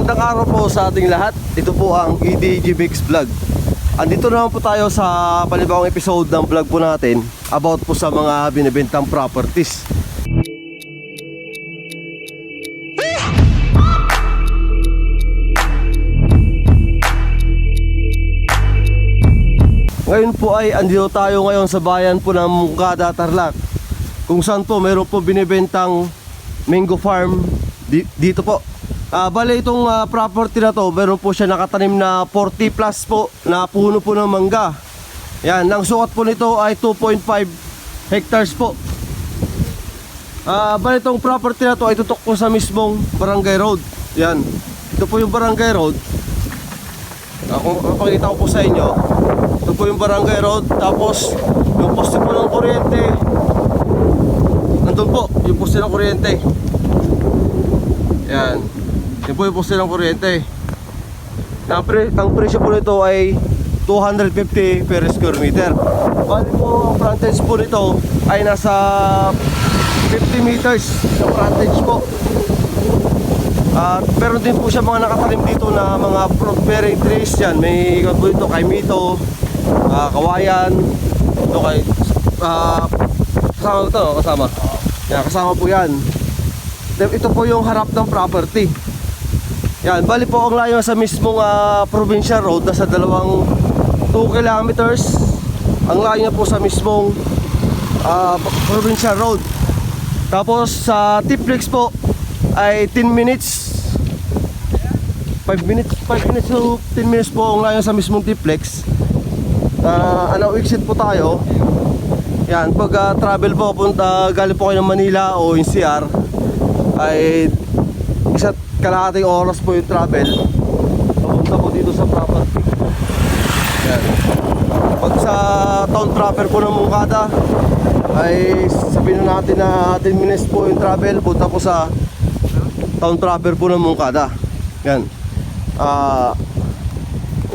Magandang araw po sa ating lahat. Ito po ang EDG Mix Vlog. Andito naman po tayo sa panibagong episode ng vlog po natin about po sa mga binibentang properties. Ngayon po ay andito tayo ngayon sa bayan po ng Moncada, Tarlac, kung saan po meron po binibentang mango farm dito po. Bale itong property na to, meron po siya nakatanim na 40 plus po na puno po ng mangga. Yan, ang sukat po nito ay 2.5 hectares po. Bale itong property na to ay tutok po sa mismong barangay road. Yan, ito po yung barangay road. Kung mapakita ko po sa inyo, ito po yung barangay road. Tapos yung poste po ng kuryente, nandun po yung poste ng kuryente. Yan, yun po yung poste ng kuryente. Ang presyo po nito ay 250 per square meter. Bali po ang frontage po nito ay nasa 50 meters na frontage po. Pero din po siya mga nakatanim dito na mga fruit bearing trees. Yan, may po dito kay Mito, kawayan, ito kay kasama ito, kasama. Yan, kasama po yan. Ito po yung harap ng property. Yan, bali po ang layo sa mismong provincial road, nasa 2 kilometers. Ang layo niya po sa mismong provincial road. Tapos sa Tiplex po ay 10 minutes 5 minutes to 10 minutes po ang layo sa mismong Tiplex. Exit po tayo. Yan, pag travel po galing po kayo ng Manila o NCR ay isa't kalahating oras po yung travel papunta po dito sa property. Yan. Pag sa town proper po ng Moncada ay sabihin natin na 10 minutes po yung travel punta po sa town proper po ng Moncada. Yan.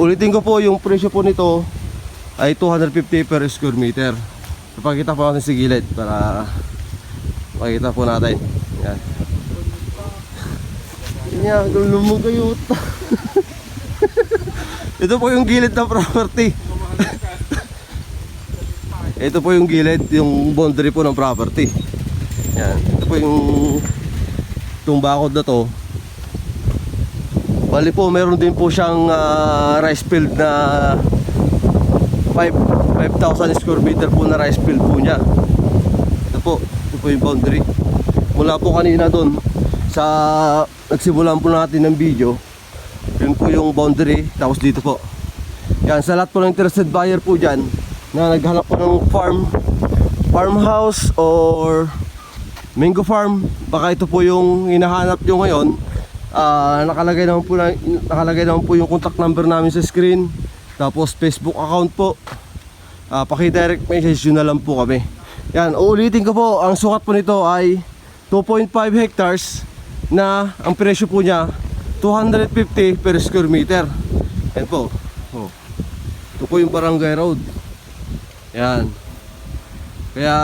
Ulitin ko po, yung presyo po nito ay 250 per square meter. Ipakita po natin sa gilid para makita po natin. Yan. Yan, lumog kayo. Ito po yung gilid ng property. Ito po yung gilid, yung boundary po ng property. Yan. Ito po yung itong bakod na to. Bali po, meron din po siyang rice field na 5,000 square meter po na rice field po niya. Ito po yung boundary. Mula po kanina doon sa nagsimulan po natin ng video, yun po yung boundary. Tapos dito po, yan, sa lahat po ng interested buyer po dyan na naghanap po ng farmhouse or mango farm, baka ito po yung hinahanap nyo ngayon. Nakalagay naman po yung contact number namin sa screen. Tapos Facebook account po. Paki-direct message nyo na lang po kami. Yan, uulitin ko po, ang sukat po nito ay 2.5 hectares na ang presyo po niya 250 per square meter. Yan po. Ito po yung barangay road. Yan. Kaya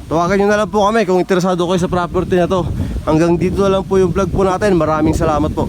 tawagan nyo na lang po kami kung interesado kayo sa property na to. Hanggang dito na lang po yung vlog po natin. Maraming salamat po.